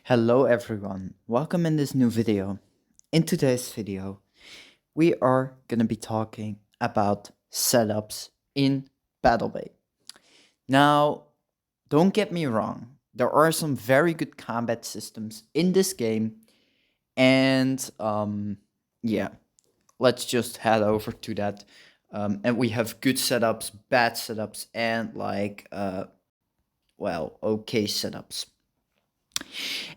Hello everyone, welcome in this new video. In today's video, we are gonna be talking about setups in battlebay. Now, don't get me wrong, there are some very good combat systems in this game, and yeah, let's just head over to that. And we have good setups, bad setups, and okay setups.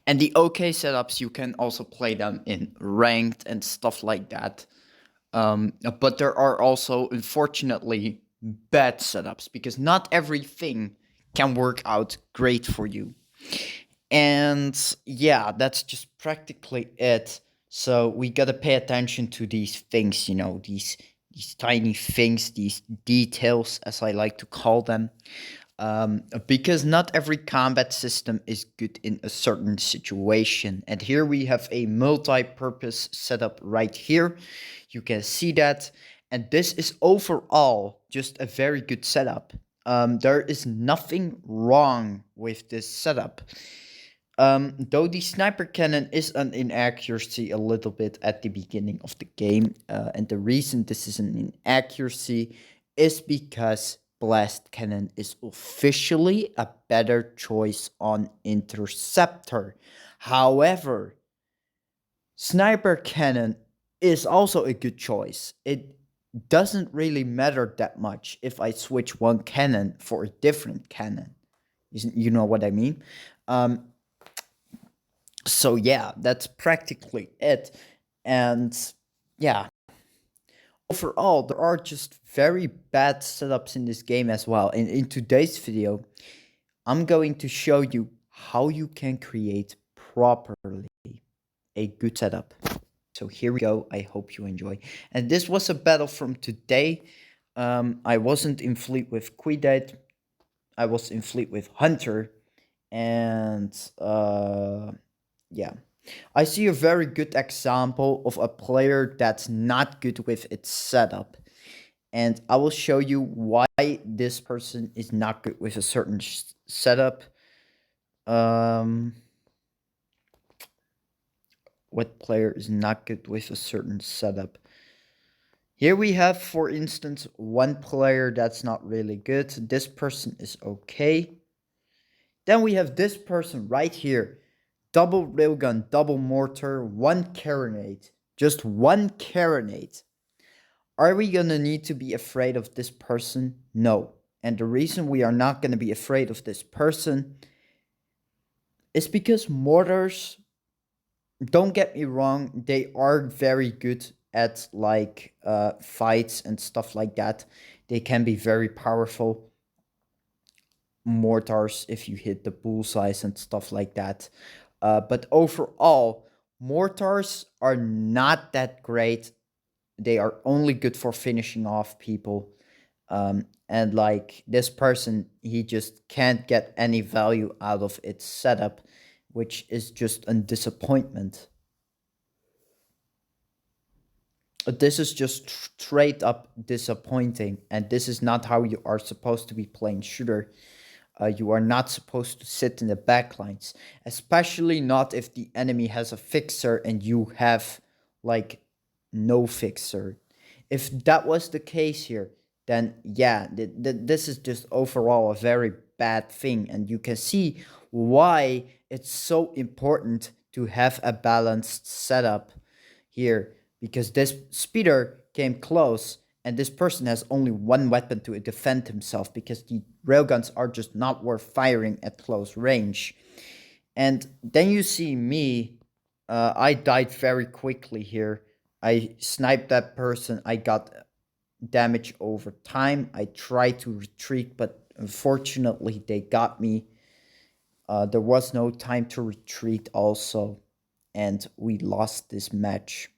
And the okay setups, you can also play them in ranked and stuff like that. But there are also, unfortunately, bad setups because not everything can work out great for you. And yeah, that's just practically it. So we gotta pay attention to these things, these tiny things, these details, as I like to call them, because not every combat system is good in a certain situation. And here we have a multi-purpose setup right here. You can see that. And this is overall just a very good setup. There is nothing wrong with this setup. Though the sniper cannon is an inaccuracy a little bit at the beginning of the game, and the reason this is an inaccuracy is because blast cannon is officially a better choice on interceptor. However, sniper cannon is also a good choice. It doesn't really matter that much if I switch one cannon for a different cannon. You know what I mean? Um, so yeah, that's practically it. And yeah, overall, there are just very bad setups in this game as well. And in today's video, I'm going to show you how you can create properly a good setup. So here we go. I hope you enjoy. And this was a battle from today. I wasn't in fleet with Quidite. I was in fleet with Hunter. And yeah. I see a very good example of a player that's not good with its setup. And I will show you why this person is not good with a certain setup. What player is not good with a certain setup? Here we have, for instance, one player that's not really good. This person is okay. Then we have this person right here. Double railgun, double mortar, one carronade. Just one carronade. Are we gonna need to be afraid of this person? No. And the reason we are not gonna be afraid of this person is because mortars, don't get me wrong, they are very good at fights and stuff like that. They can be very powerful mortars if you hit the bullseyes and stuff like that. But overall, mortars are not that great. They are only good for finishing off people. And like this person, he just can't get any value out of its setup, which is just a disappointment. This is just straight up disappointing, and this is not how you are supposed to be playing shooter. You are not supposed to sit in the backlines, especially not if the enemy has a fixer and you have like no fixer. If that was the case here, then yeah, this is just overall a very bad thing, and you can see why it's so important to have a balanced setup here, because this speeder came close and this person has only one weapon to defend himself because the railguns are just not worth firing at close range. And then you see me, I died very quickly here. I sniped that person, I got damage over time. I tried to retreat, but unfortunately they got me. There was no time to retreat also, and we lost this match.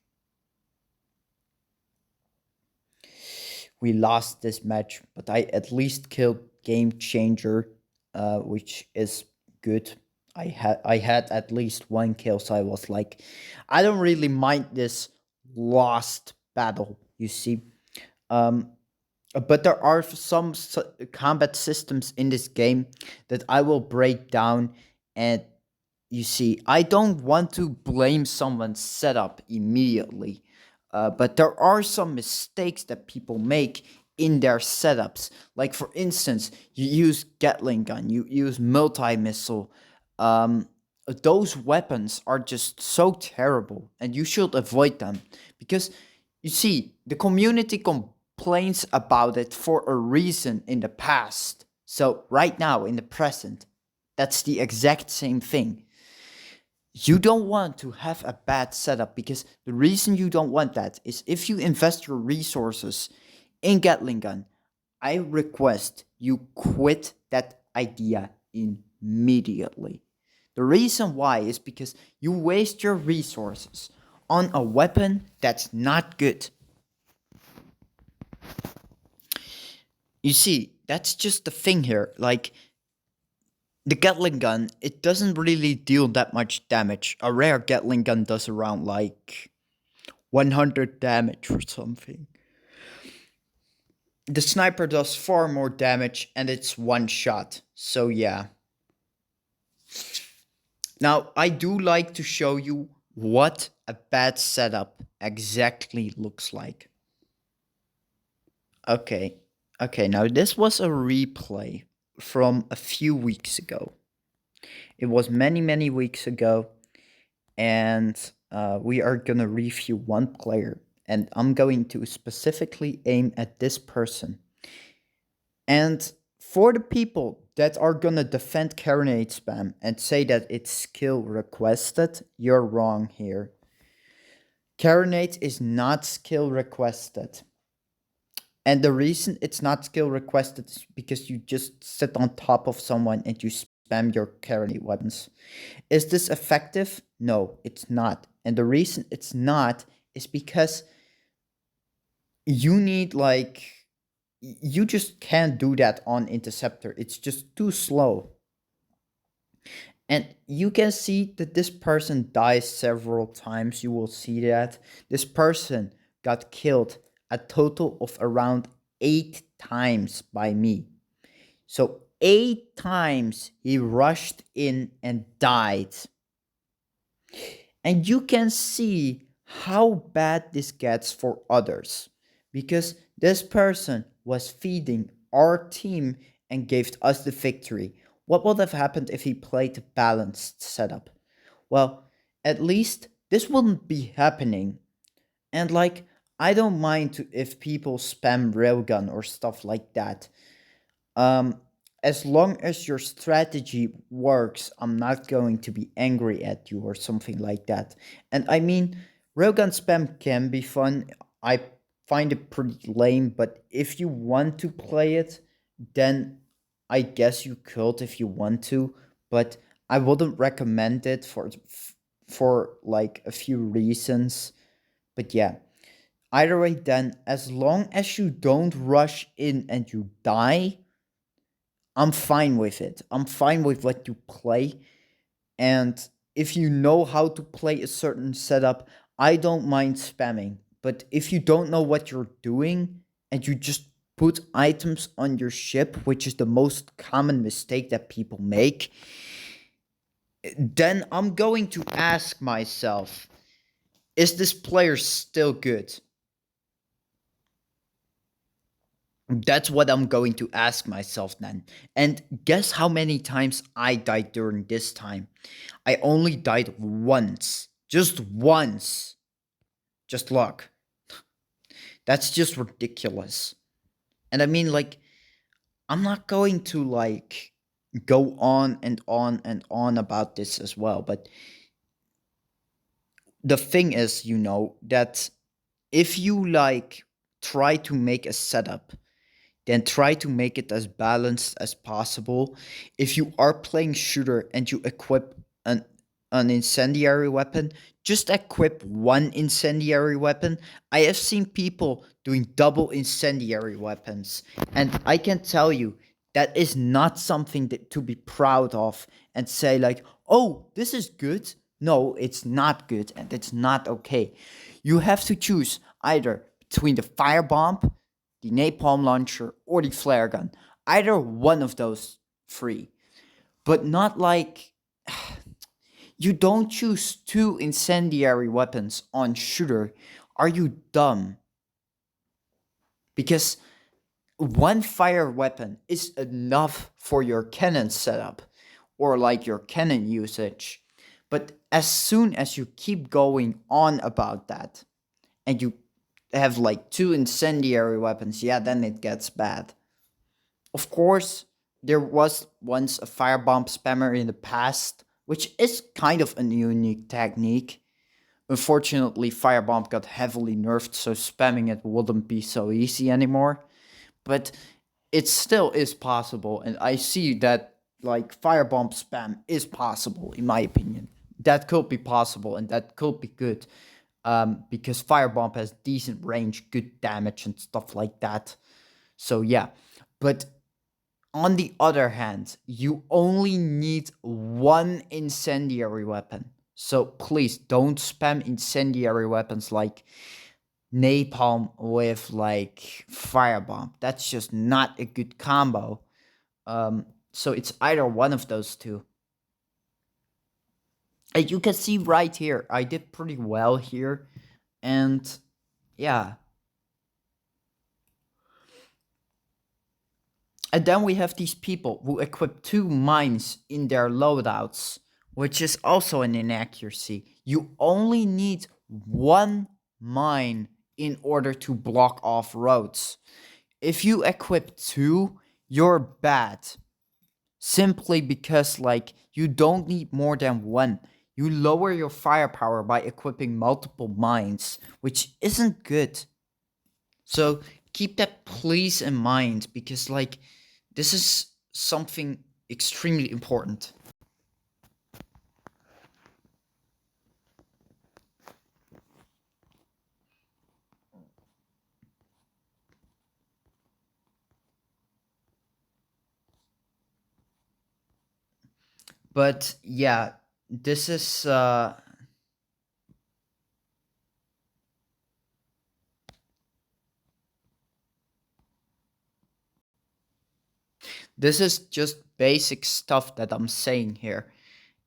We lost this match, but I at least killed Game Changer, which is good. I had at least one kill, so I was like, I don't really mind this lost battle. You see, but there are some combat systems in this game that I will break down, and You see, I don't want to blame someone's setup immediately, but there are some mistakes that people make in their setups. Like, for instance, you use Gatling gun, you use multi missile. Um, those weapons are just so terrible, and you should avoid them because you see, the community complains about it for a reason in the past. So, right now, in the present, that's the exact same thing. You don't want to have a bad setup because the reason you don't want that is if you invest your resources in Gatling gun, I request you quit that idea immediately. The reason why is because you waste your resources on a weapon that's not good. You see, that's just the thing here. Like, the Gatling gun, it doesn't really deal that much damage. A rare Gatling gun does around like 100 damage or something. The sniper does far more damage and it's one shot. So yeah. Now I do like to show you what a bad setup exactly looks like. Okay. Okay, now this was a replay from a few weeks ago. It was many, many weeks ago, and we are gonna review one player, and I'm going to specifically aim at this person. And for the people that are gonna defend Carronade spam and say that it's skill requested, you're wrong here. Carronade is not skill requested. And the reason it's not skill requested is because you just sit on top of someone and you spam your Carronade weapons. Is this effective? No, it's not. And the reason it's not is because you need like you just can't do that on interceptor. It's just too slow. And you can see that this person dies several times. You will see that this person got killed a total of around 8 times by me. So 8 times he rushed in and died. And you can see how bad this gets for others because this person was feeding our team and gave us the victory. What would have happened if he played a balanced setup? Well, at least this wouldn't be happening. And like, I don't mind if people spam railgun or stuff like that. Um, as long as your strategy works, I'm not going to be angry at you or something like that. And I mean, railgun spam can be fun. I find it pretty lame, but if you want to play it, then I guess you could if you want to, but I wouldn't recommend it for like a few reasons. But yeah, either way, then as long as you don't rush in and you die, I'm fine with it. I'm fine with what you play. And if you know how to play a certain setup, I don't mind spamming. But if you don't know what you're doing and you just put items on your ship, which is the most common mistake that people make, then I'm going to ask myself, is this player still good? That's what I'm going to ask myself then. And guess how many times I died during this time? I only died once. Just once. Just luck. That's just ridiculous. And I mean, like, I'm not going to, like, go on and on and on about this as well. But the thing is, that if you, like, try to make a setup, then try to make it as balanced as possible. If you are playing shooter and you equip an incendiary weapon, just equip one incendiary weapon. I have seen people doing double incendiary weapons, and I can tell you that is not something to be proud of and say like, "Oh, this is good." No, it's not good and it's not okay. You have to choose either between the firebomb, the napalm launcher, or the flare gun. Either one of those three. But not like You don't choose two incendiary weapons on shooter. Are you dumb? Because one fire weapon is enough for your cannon setup or like your cannon usage. But as soon as you keep going on about that and you have like two incendiary weapons, yeah, then it gets bad. Of course, there was once a firebomb spammer in the past, which is kind of a unique technique. Unfortunately, firebomb got heavily nerfed, so spamming it wouldn't be so easy anymore. But it still is possible, and I see that like firebomb spam is possible in my opinion. That could be possible, and that could be good, because firebomb has decent range, good damage, and stuff like that. So yeah, but on the other hand, you only need one incendiary weapon. So please don't spam incendiary weapons like napalm with like firebomb. That's just not a good combo. So it's either one of those two. And you can see right here, I did pretty well here. And yeah. And then we have these people who equip two mines in their loadouts, which is also an inaccuracy. You only need one mine in order to block off roads. If you equip two, you're bad. Simply because, like, you don't need more than one. You lower your firepower by equipping multiple mines, which isn't good. So keep that please in mind because, like, this is something extremely important. But yeah, this is this is just basic stuff that I'm saying here.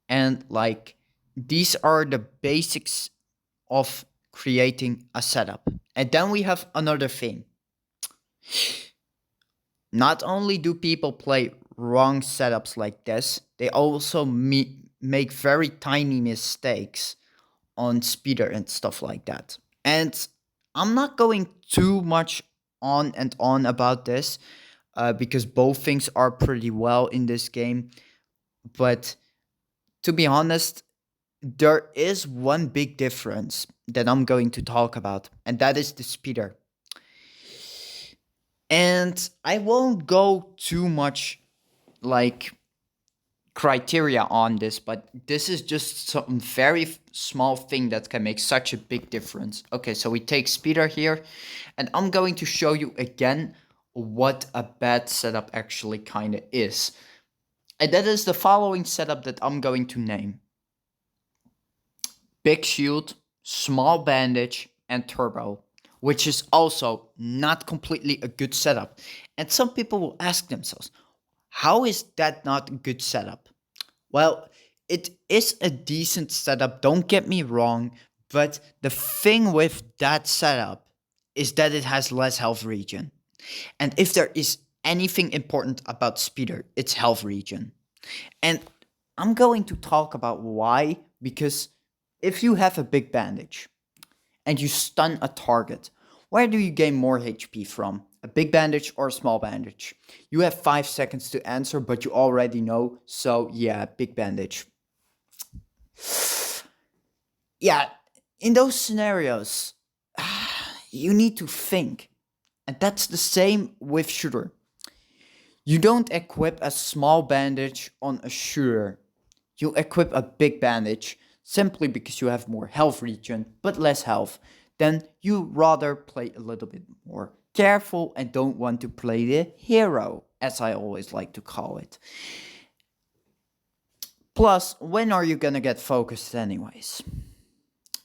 And like these are the basics of creating a setup. And then we have another thing. Not only do people play wrong setups like this, they also make very tiny mistakes on speeder and stuff like that. And I'm not going too much on and on about this because both things are pretty well in this game. But to be honest, there is one big difference that I'm going to talk about, and that is the speeder. And I won't go too much like criteria on this, but this is just some very small thing that can make such a big difference. Okay, so we take speeder here, and I'm going to show you again what a bad setup actually kind of is. And that is the following setup that I'm going to name. Big shield, small bandage, and turbo, which is also not completely a good setup. And some people will ask themselves, how is that not a good setup? Well, it is a decent setup, don't get me wrong, but the thing with that setup is that it has less health regen. And if there is anything important about speeder, it's health regen. And I'm going to talk about why, because if you have a big bandage and you stun a target, where do you gain more HP from? A big bandage or a small bandage? You have 5 seconds to answer, but you already know, so yeah, big bandage. Yeah, in those scenarios, you need to think. And that's the same with shooter. You don't equip a small bandage on a shooter. You equip a big bandage simply because you have more health regen, but less health. Then you rather play a little bit more careful and don't want to play the hero, as I always like to call it. Plus, when are you gonna get focused anyways?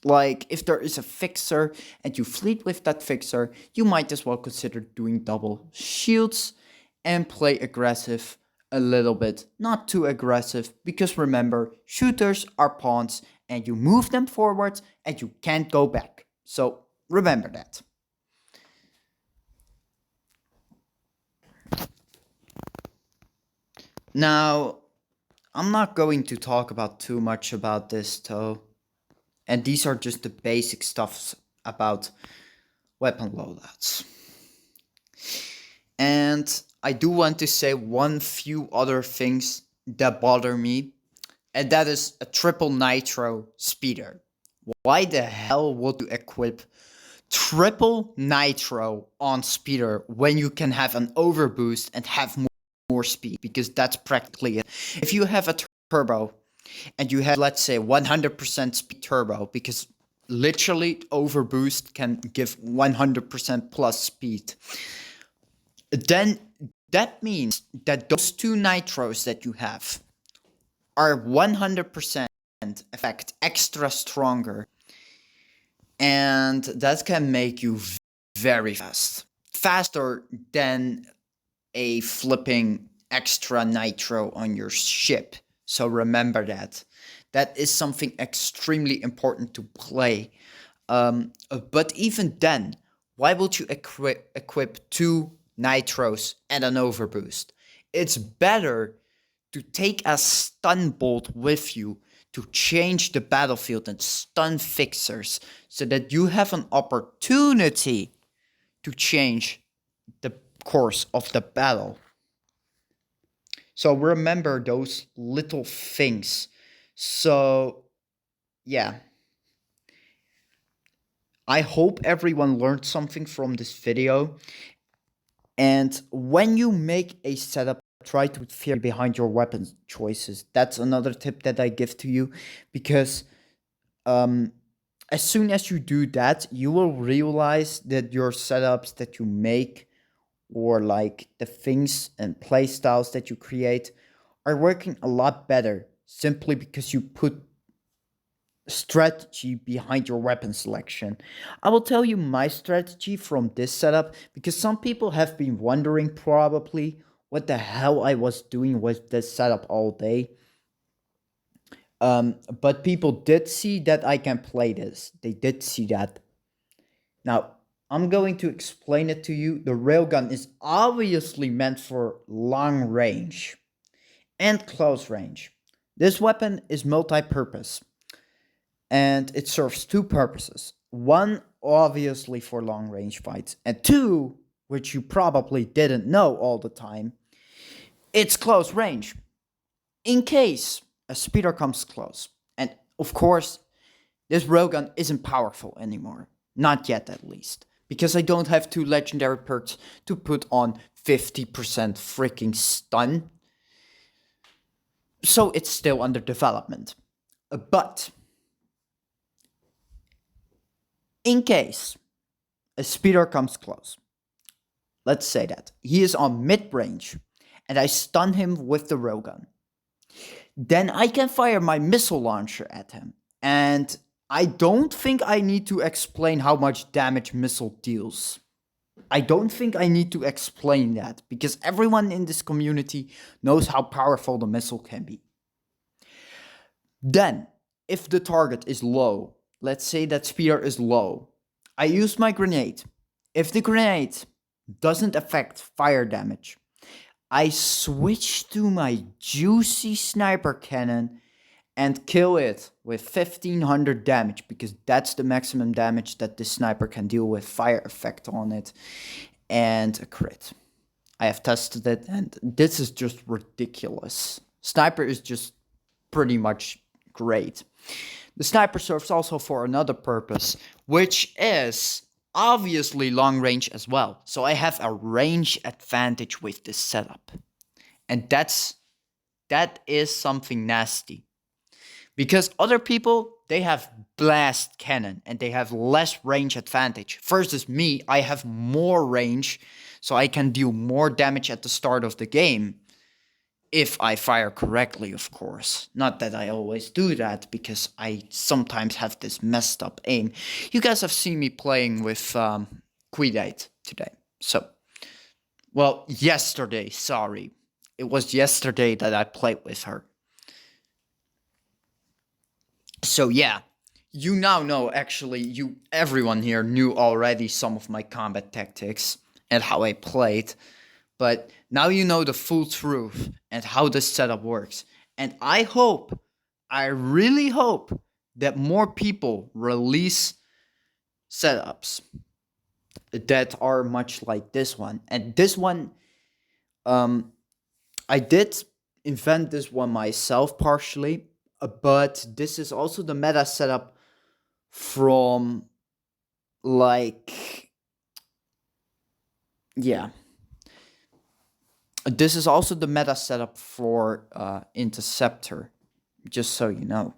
Like, if there is a fixer and you fleet with that fixer, you might as well consider doing double shields and play aggressive a little bit, not too aggressive, because remember, shooters are pawns and you move them forward and you can't go back. So remember that. Now, I'm not going to talk about too much about this though. And these are just the basic stuffs about weapon loadouts. And I do want to say one few other things that bother me, and that is a triple nitro speeder. Why the hell would you equip triple nitro on speeder when you can have an overboost and have more speed? Because that's practically it. If you have a turbo and you have, let's say, 100% speed turbo, because literally overboost can give 100% plus speed, then that means that those two nitros that you have are 100% effect extra stronger, and that can make you very fast, faster than a flipping extra nitro on your ship. So remember that. That is something extremely important to play. But even then, why would you equip two nitros and an overboost? It's better to take a stun bolt with you to change the battlefield and stun fixers so that you have an opportunity to change the course of the battle. So remember those little things. So, yeah. I hope everyone learned something from this video. And when you make a setup, try to fear behind your weapon choices. That's another tip that I give to you, because as soon as you do that, you will realize that your setups that you make, or like the things and playstyles that you create, are working a lot better simply because you put strategy behind your weapon selection. I will tell you my strategy from this setup, because some people have been wondering probably what the hell I was doing with this setup all day. But people did see that I can play this. They did see that. Now, I'm going to explain it to you. The railgun is obviously meant for long range and close range. This weapon is multi-purpose, and it serves two purposes. One, obviously for long range fights, and two, which you probably didn't know all the time, it's close range. In case a speeder comes close. And of course, this railgun isn't powerful anymore. Not yet, at least. Because I don't have two legendary perks to put on 50% freaking stun. So it's still under development. But in case a speeder comes close, let's say that he is on mid-range and I stun him with the railgun, then I can fire my missile launcher at him. And I don't think I need to explain how much damage missile deals. I don't think I need to explain that, because everyone in this community knows how powerful the missile can be. Then, if the target is low, let's say that speeder is low, I use my grenade. If the grenade doesn't affect fire damage, I switch to my juicy sniper cannon and kill it with 1500 damage, because that's the maximum damage that this sniper can deal with fire effect on it, and a crit. I have tested it, and this is just ridiculous. Sniper is just pretty much great. The sniper serves also for another purpose, which is obviously long range as well. So I have a range advantage with this setup. And that is something nasty. Because other people, they have blast cannon and they have less range advantage. Versus me, I have more range, so I can deal more damage at the start of the game. If I fire correctly, of course. Not that I always do that, because I sometimes have this messed up aim. You guys have seen me playing with Quidate today. So, well, yesterday, sorry. it was yesterday that I played with her. So yeah, you now know, actually, everyone here knew already some of my combat tactics and how I played, but now you know the full truth and how this setup works. And I really hope that more people release setups that are much like this one. And this one, um, I did invent this one myself partially, but this is also the meta setup from, like, yeah. This is also the meta setup for Interceptor, just so you know.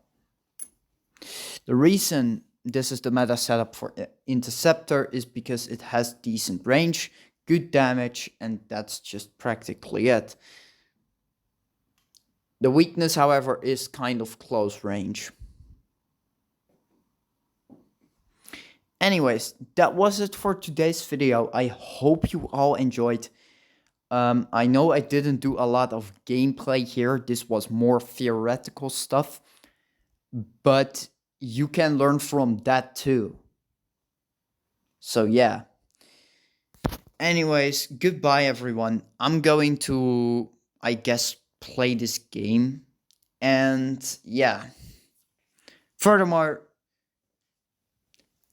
The reason this is the meta setup for Interceptor is because it has decent range, good damage, and that's just practically it. The weakness, however, is kind of close range. Anyways, that was it for today's video. I hope you all enjoyed. I know I didn't do a lot of gameplay here. This was more theoretical stuff, but you can learn from that too. So yeah. Anyways, goodbye everyone. I'm going to, I guess, play this game. And yeah. Furthermore,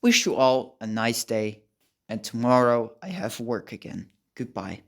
wish you all a nice day. And tomorrow I have work again. Goodbye.